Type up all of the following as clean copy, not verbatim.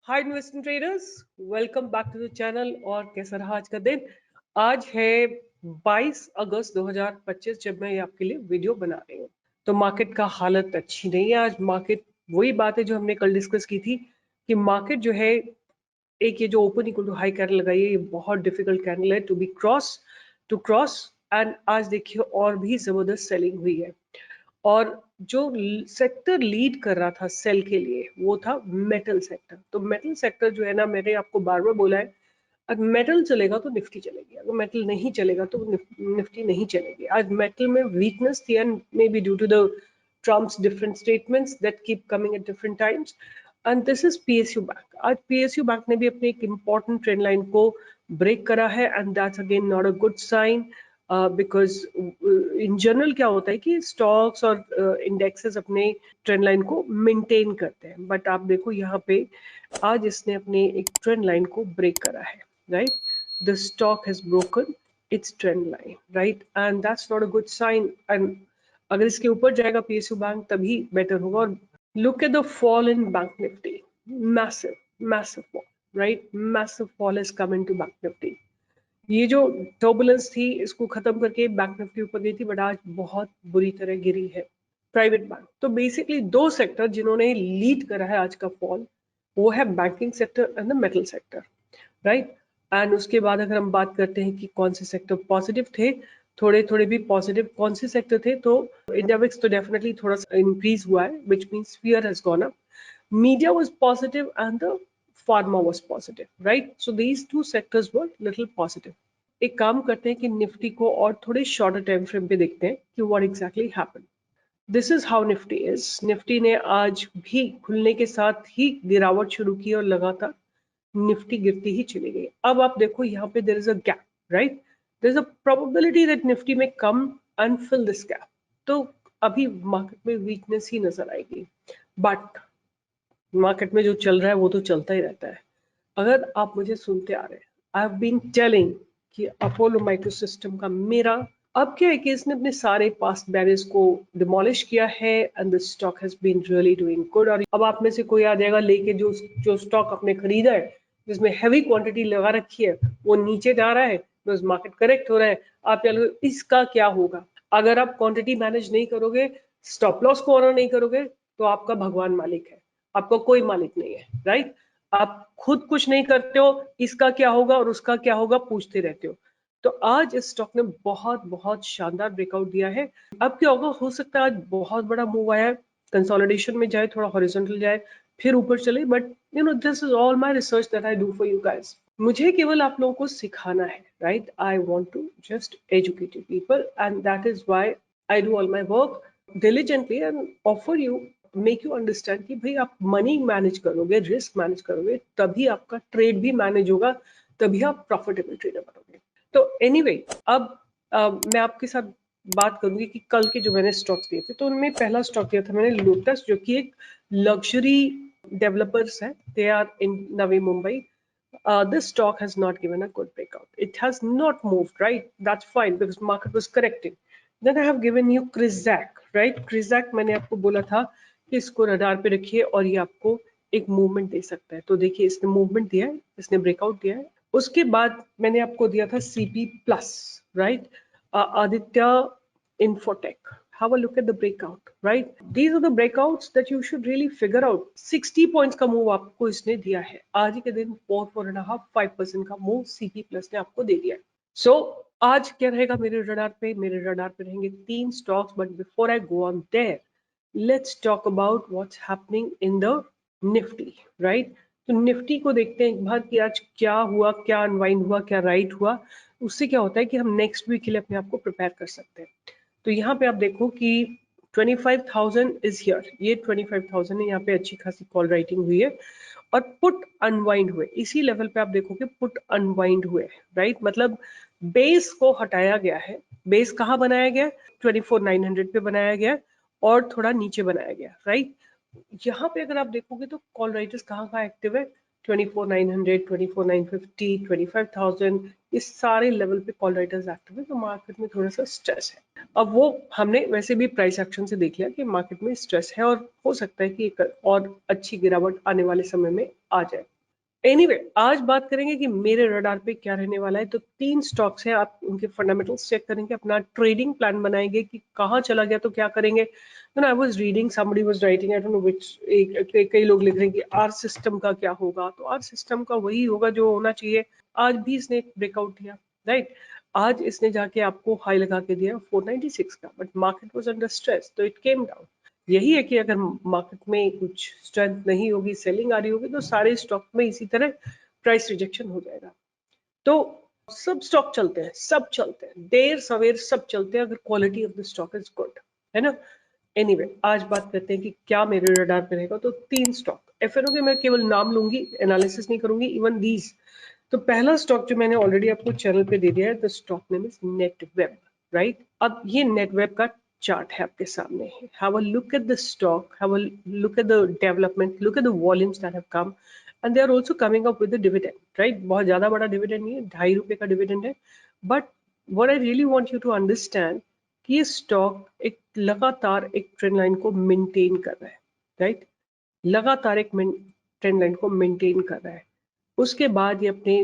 Hi investing traders, welcome back to the channel. और कैसा रहा आज का दिन? आज है 22 अगस्त 2025 जब मैं ये आपके लिए वीडियो बना रही हूँ। तो मार्केट का हालत अच्छी नहीं है आज। मार्केट वही बात है जो हमने कल डिस्कस की थी कि मार्केट जो है, एक ये जो open equal to high candle लगाई है, ये बहुत डिफिकल्ट कैंडल है टू क्रॉस। एंड आज देखिए और भी जबरदस्त सेलिंग हुई है। और जो सेक्टर लीड कर रहा था सेल के लिए वो था मेटल सेक्टर। तो मेटल सेक्टर जो है ना, मैंने आपको बार बार बोला है, अगर मेटल चलेगा तो निफ्टी चलेगी, अगर मेटल नहीं चलेगा तो निफ्टी नहीं चलेगी। आज मेटल में वीकनेस थी and may be due to the Trump's different statements that keep coming at different times. And this is PSU bank. आज पीएसयू बैंक ने भी अपनी एक इंपॉर्टेंट ट्रेंड लाइन को ब्रेक करा है and that's again not a good sign. Because in general क्या होता है कि स्टॉक्स और इंडेक्सेस अपने ट्रेंड लाइन को मेंटेन करते हैं, बट आप देखो यहाँ पे आज इसने अपने एक ट्रेंड लाइन को ब्रेक करा है, right? The stock has broken its trend line, right? And that's not a good sign. And अगर इसके ऊपर जाएगा पीएसयू बैंक तभी बेटर होगा। और look at the fall in bank Nifty, massive fall, right? Massive fall is coming to bank Nifty. ये जो turbulence थी इसको खत्म करके बैंक निफ्टी ऊपर गई थी, बट आज बहुत बुरी तरह गिरी है प्राइवेट बैंक। तो बेसिकली दो सेक्टर जिन्होंने लीड करा है आज का फॉल, वो है banking sector and the metal sector, right? And उसके बाद अगर हम बात करते हैं कि कौन से सेक्टर पॉजिटिव थे, थोड़े थोड़े भी पॉजिटिव कौन से सेक्टर थे, तो इंडिया विक्स तो डेफिनेटली थोड़ा सा इंक्रीज हुआ है, which means fear has gone up. Media was positive and the pharma was positive, right? So these two sectors were little positive. एक काम करते हैं कि निफ्टी को और थोड़े शॉर्टर टाइम फ्रेम पे देखते हैं कि what exactly happened. This is how Nifty is. Nifty ने आज भी खुलने के साथ ही गिरावट शुरू की और लगातार निफ्टी गिरती ही चली गई. अब आप देखो यहाँ पे there is a gap, right? There is a probability that Nifty में come and fill this gap. तो अभी मार्केट में वीकनेस ही नजर आएगी, बट मार्केट में जो चल रहा है वो तो चलता ही रहता है. अगर आप मुझे सुनते आ रहे हैं, आई हैव बीन टेलिंग कि अपोलो माइक्रोसिस्टम का मेरा अब क्या है कि इसने अपने सारे पास्ट बैरियर्स को डिमोलिश किया है and the stock has been really doing good. और अब आप में से कोई आ जाएगा लेके जो जो स्टॉक आपने खरीदा है जिसमें हैवी क्वांटिटी लगा रखी है, वो नीचे जा रहा है, बिकॉज मार्केट करेक्ट हो रहा है. आप क्या लोगे, इसका क्या होगा? अगर आप क्वांटिटी मैनेज नहीं करोगे, स्टॉप लॉस को ऑनर नहीं करोगे, तो आपका भगवान मालिक है, आपका कोई मालिक नहीं है, राइट? आप खुद कुछ नहीं करते हो, इसका क्या होगा और उसका क्या होगा पूछते रहते हो. तो आज इस स्टॉक ने बहुत बहुत शानदार ब्रेकआउट दिया है. अब क्या होगा, हो सकता है आज बहुत बड़ा मूव आया है, कंसोलिडेशन में जाए, थोड़ा हॉरिजॉन्टल जाए, फिर ऊपर चले. But you know, this is all my research that I do for you guys. मुझे केवल आप लोगों को सिखाना है, right? I want to just educate people and that is why I do all my work diligently and offer you, make you understand कि भाई आप मनी मैनेज करोगे, रिस्क मैनेज करोगे, तभी आपका ट्रेड भी मैनेज होगा, तभी आप प्रॉफिटेबल ट्रेडर बनोगे. तो एनीवे, अब मैं आपके साथ बात करूंगी कि कल के जो मैंने स्टॉक्स दिए थे, तो उनमें पहला स्टॉक दिया था मैंने लोटस, जो कि एक लग्जरी डेवलपर्स है. They are in Navi Mumbai. This stock has not given a good breakout. It has not moved, right? That's fine because market was correcting. Then I have given you Crizac, right? Crizac मैंने आपको बोला था कि इसको radar पे रखिए और ये आपको एक मूवमेंट दे सकता है. तो देखिए इसने मूवमेंट दिया है, इसने ब्रेकआउट दिया है. उसके बाद मैंने आपको दिया था CP plus, right? Aditya infotech. Have a look at the breakout, right? These are the breakouts that you should really figure out. 60 points का मूव आपको इसने दिया है. आज ही के दिन 4.5% का मूव सीपी प्लस ने आपको दे दिया है. सो आज क्या रहेगा मेरे रडार पे? मेरे रडार पे रहेंगे 3 stocks. But before I go on their, let's talk about what's happening in the Nifty, right? तो निफ्टी को देखते हैं एक बार कि आज क्या हुआ, क्या अनवाइंड हुआ, क्या राइट हुआ. उससे क्या होता है कि हम नेक्स्ट वीक के लिए अपने आप को प्रिपेयर कर सकते हैं. तो यहाँ पे आप देखो कि 25,000 इज हियर. ये 25,000 है, यहाँ पे अच्छी खासी कॉल राइटिंग हुई है और पुट अनवाइंड हुए. इसी लेवल पे आप देखोगे पुट अनवाइंड हुए, राइट? मतलब बेस को हटाया गया है. बेस कहाँ बनाया गया? 24,900 पे बनाया गया और थोड़ा नीचे बनाया गया, राइट? यहाँ पे अगर आप देखोगे तो कॉल राइटर्स कहाँ कहाँ एक्टिव है? 24,900, 24,950, 25,000, इस सारे लेवल पे कॉल राइटर्स एक्टिव है. तो मार्केट में थोड़ा सा स्ट्रेस है. अब वो हमने वैसे भी प्राइस एक्शन से देख लिया कि मार्केट में स्ट्रेस है और हो सकता है कि एक और अच्छी गिरावट आने वाले समय में आ जाए. एनीवे आज बात करेंगे कि मेरे रडार पे क्या रहने वाला है। तो 3 स्टॉक्स हैं, आप उनके फंडामेंटल्स चेक करेंगे, अपना ट्रेडिंग प्लान बनाएंगे कि कहाँ चला गया तो क्या करेंगे। I was reading, somebody was writing, I don't know which, कई लोग लिख रहे हैं कि आर सिस्टम का क्या होगा। तो आर सिस्टम का वही होगा जो होना चाहिए। आज भी इसने एक ब्रेकआउट दिया, राइट। आज इसने जाके आपको हाई लगा के दिया 496 का, but market was under stress तो इट केम डाउन। यही है कि अगर मार्केट में कुछ स्ट्रेंथ नहीं होगी, सेलिंग आ रही होगी, तो सारे स्टॉक में इसी तरह प्राइस रिजेक्शन हो जाएगा। तो सब स्टॉक चलते हैं, सब चलते हैं, देर सवेर सब चलते हैं अगर quality of the stock is good, है ना। एनीवे आज बात करते हैं कि क्या मेरे रडार पे रहेगा। तो 3 स्टॉक एफएनओ के मैं केवल नाम लूंगी, एनालिसिस नहीं करूंगी, इवन दीज। तो पहला स्टॉक जो मैंने ऑलरेडी आपको चैनल पे दे दिया है, the stock name is Netweb, right. अब ये नेटवेब का चार्ट है आपके सामने। Have a look at the stock, have a look at the development, look at the volumes that have come, and they are also coming up with the dividend, right. बहुत ज्यादा बड़ा dividend नहीं है, ₹2.5 का dividend है। But what I really want you to understand कि ये stock एक लगातार एक ट्रेंड लाइन को मेंटेन कर रहा है, राइट। लगातार एक ट्रेंड लाइन को मेंटेन कर रहा है। उसके बाद ये अपने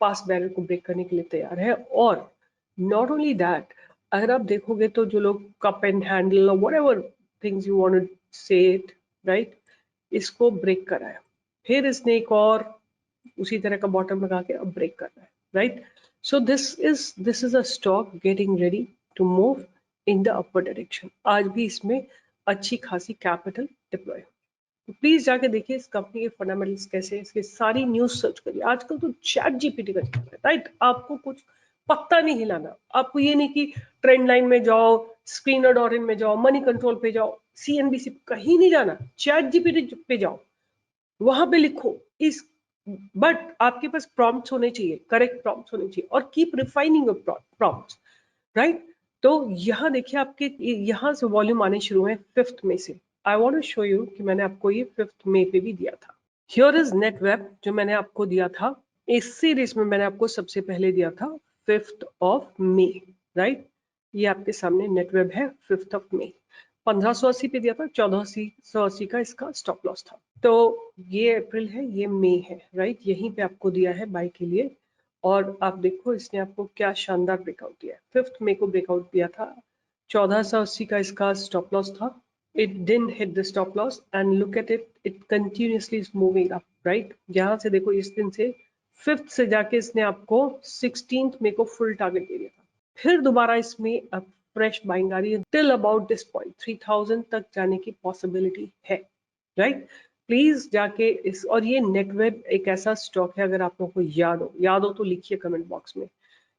पास बैरियर को ब्रेक करने के लिए तैयार है। और नॉट ओनली दैट, अगर आप देखोगे तो जो लोग कप एंड हैंडल और whatever things you want to say it, right, इसको ब्रेक करा है। फिर इसने एक और उसी तरह का बॉटम लगा के अब ब्रेक कर रहा है, right. So this is a stock getting ready to move in the upper direction. आज भी इसमें अच्छी खासी कैपिटल डिप्लॉय। प्लीज जाके देखिए इस कंपनी के फंडामेंटल्स कैसे, इसकी सारी न्यूज सर्च करिए। आजकल तो चैट जीपीटी का चल रहा है, राइट। आपको कुछ पत्ता नहीं हिलाना, आपको ये नहीं कि ट्रेंड लाइन में जाओ, स्क्रीनर डॉट इन में जाओ, मनी कंट्रोल पे जाओ, सीएनबीसी कहीं नहीं जाना, चैट जीपीटी पे जाओ, वहां पे लिखो इस। बट आपके पास प्रॉम्प्ट्स होने चाहिए, करेक्ट प्रॉम्प्ट्स होने चाहिए, और keep refining your prompts, right. तो यहाँ देखिए आपके यहाँ से वॉल्यूम आने शुरू है 5 मई से। I want to show you कि मैंने आपको ये 5 मई पे भी दिया था। हियर इज नेटवेब जो मैंने आपको दिया था। इस सीरीज में मैंने आपको सबसे पहले दिया था 5 मई, राइट। ये आपके सामने नेटवेब है 5 मई। 1580 पे दिया था, 1480 का इसका स्टॉप लॉस था। तो ये अप्रैल है, ये मई है, राइट। यहीं पे आपको दिया है बाय के लिए। और आप देखो इसने आपको क्या शानदार ब्रेकआउट दिया है। 5 मई को ब्रेकआउट दिया था, 1480 का इसका स्टॉप लॉस था। It didn't hit the stop loss and look at it, it continuously is moving up, right। यहाँ से देखो इस दिन से 5th से जाके इसने आपको 16th मई को फुल टारगेट दे दिया था। फिर दोबारा इसमें अब फ्रेश बाइंग आ रही है टिल अबाउट दिस पॉइंट, 3000 तक जाने की पॉसिबिलिटी है, राइट। प्लीज जाके इस, और ये नेटवेब एक ऐसा स्टॉक है, अगर आप लोगों को याद हो तो लिखिए कमेंट बॉक्स में।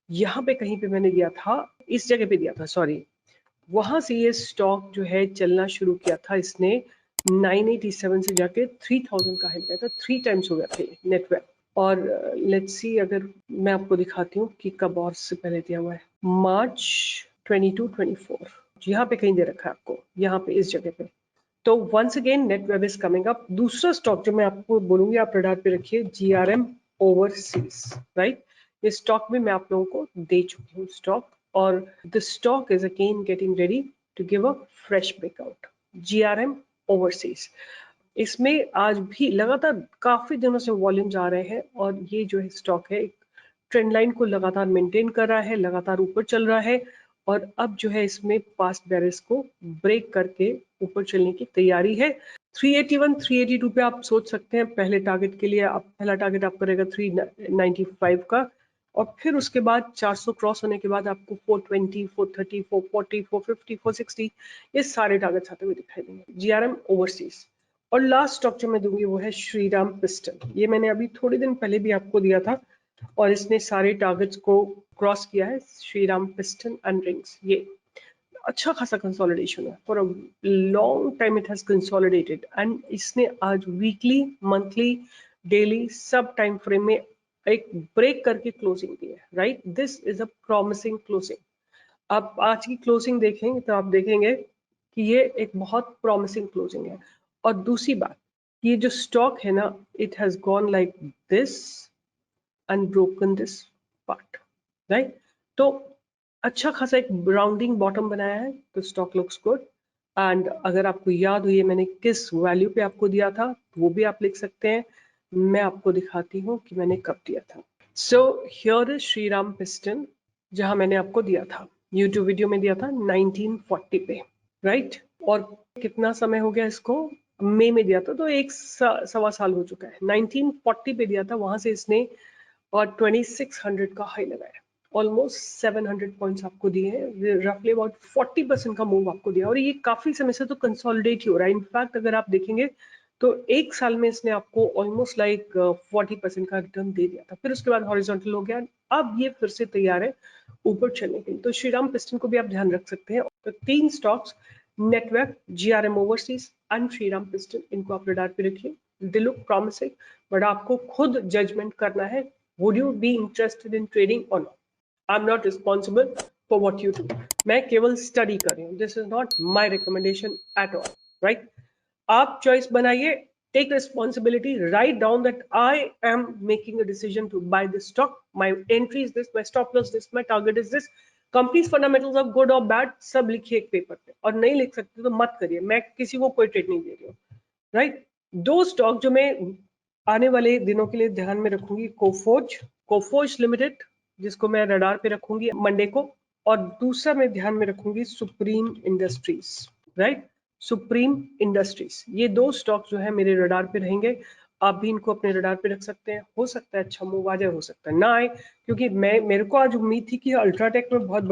यहाँ पे कहीं पे मैंने दिया था, इस जगह पे दिया था, सॉरी। वहां से ये स्टॉक जो है चलना शुरू किया था इसने 987 से जाके 3000 का हाई लगाया था। 3 टाइम्स हो गया था ये नेटवेब। और लेट्स सी, अगर मैं आपको दिखाती हूँ कि कब और से पहले दिया हुआ है, मार्च 22-24, यहाँ पे कहीं दे रखा है आपको, यहाँ पे इस जगह पे। तो once again Netweb is coming up. दूसरा स्टॉक जो मैं आपको बोलूंगी आप रडार पे रखिए, जीआरएम ओवरसीज, राइट। ये स्टॉक भी मैं आप लोगों को दे चुकी हूँ स्टॉक, और the stock is again getting ready to give a fresh breakout. GRM overseas, इसमें आज भी लगातार काफी दिनों से वॉल्यूम्स आ रहे हैं, और ये जो है स्टॉक है एक ट्रेंड लाइन को लगातार मेंटेन कर रहा है, लगातार ऊपर चल रहा है। और अब जो है इसमें पास्ट बैरियर्स को ब्रेक करके ऊपर चलने की तैयारी है। 381 382 पे आप सोच सकते हैं पहले टारगेट के लिए। आप पहला टारगेट आपका रहेगा 395 का, और फिर उसके बाद 400 क्रॉस होने के बाद आपको 420 430 440 450 460 ये सारे टारगेट्स आते हुए दिखाई देंगे। GRM overseas. और लास्ट स्टॉक जो मैं दूंगी वो है श्रीराम पिस्टल। ये मैंने अभी थोड़े दिन पहले भी आपको दिया था, और इसने सारे टारगेट्स को क्रॉस किया है। श्रीराम पिस्टन एंड रिंग्स, ये अच्छा खासा कंसोलिडेशन है। For a long time it has consolidated, and इसने आज वीकली, मंथली, डेली सब टाइम फ्रेम में एक ब्रेक करके क्लोजिंग दी है, right. This is a promising closing. आप आज की क्लोजिंग देखेंगे तो आप देखेंगे कि ये एक बहुत प्रॉमिसिंग क्लोजिंग है। और दूसरी बात, ये जो स्टॉक है ना, it has gone like this and broken this part, right. तो अच्छा खासा एक राउंडिंग बॉटम बनाया है, तो स्टॉक लुक्स गुड। एंड अगर आपको याद हो ये मैंने किस वैल्यू पे आपको दिया था, वो भी आप लिख सकते हैं। मैं आपको दिखाती हूँ कि मैंने कब दिया था। So here is Shriram piston, जहां मैंने आपको दिया था, यूट्यूब वीडियो में दिया था 1940 पे, राइट। और कितना समय हो गया इसको, मई में दिया था, तो सवा साल हो चुका है। 1940 पे दिया था, वहां से इसने और 2600 का हाई लगाया, ऑलमोस्ट 700 पॉइंट्स आपको दिए हैं, रफली अबाउट 40% का मूव आपको दिया, और ये काफी समय से तो कंसोलिडेट ही हो रहा है। इनफैक्ट अगर आप देखेंगे तो एक साल में इसने आपको ऑलमोस्ट लाइक 40% का रिटर्न दे दिया था, फिर उसके बाद हॉरिजॉन्टल हो गया, अब ये फिर से तैयार है ऊपर चलने के लिए। तो श्रीराम पिस्टन को भी आप ध्यान रख सकते हैं। तो 3 stocks, network, GRM overseas and Shriram piston, इनको आप रडार पे रखिए। दे लुक प्रॉमिसिंग, बट आपको खुद जजमेंट करना है, would you be interested in trading or not? I'm not responsible for what you do. मैं केवल स्टडी कर रही हूँ, this is not my recommendation at all, right. आप चॉइस बनाइए, take responsibility, right down that I am making a decision to buy this stock, my entry is this, my stop loss this, my target is this, company's fundamentals of good और bad सब लिखिए एक paper पे, और नहीं लिख सकते तो मत करिए, मैं किसी को कोई ट्रेड नहीं दे रही हूँ, राइट। 2 स्टॉक जो मैं आने वाले दिनों के लिए ध्यान में रखूंगी, कोफोर्ज लिमिटेड, जिसको मैं रडार पे रखूंगी मंडे को, और दूसरा मैं ध्यान में रखूंगी supreme industries, right. Supreme industries, ये 2 स्टॉक जो है मेरे रडार पे रहेंगे। आप भी इनको अपने रडार पे रख सकते हैं, हो सकता है अच्छा मूव आ जाए, हो सकता है ना आए, क्योंकि मेरे को आज उम्मीद थी कि अल्ट्राटेक में बहुत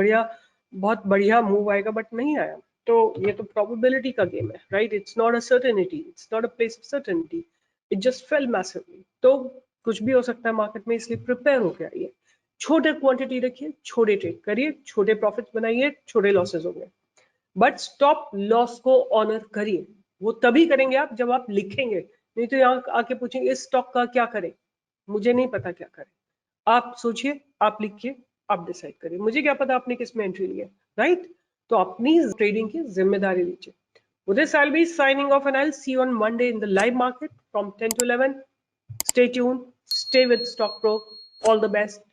बढ़िया मूव आएगा, बट नहीं आया। तो ये तो प्रोबेबिलिटी का गेम है, right. It's not a certainty, it's not a place of certainty, it just fail massively. तो कुछ भी हो सकता है मार्केट में, इसलिए प्रिपेयर होकर आइए, छोटे क्वांटिटी रखिए, छोटे ट्रेड करिए, छोटे प्रॉफिट्स बनाइए, छोटे लॉसेस होंगे, बट स्टॉप लॉस को ऑनर करिए। वो तभी करेंगे आप जब आप लिखेंगे, नहीं तो यहाँ आके पूछेंगे इस स्टॉक का क्या करें, मुझे नहीं पता क्या करें। आप सोचिए, आप लिखिए, आप डिसाइड करिए, मुझे क्या पता आपने किस में एंट्री ली है, राइट। तो अपनी ट्रेडिंग की जिम्मेदारी लीजिए। With this, I'll be signing off, and I'll see you on Monday in the live market from 10 to 11. Stay tuned, stay with Stock Pro. All the best.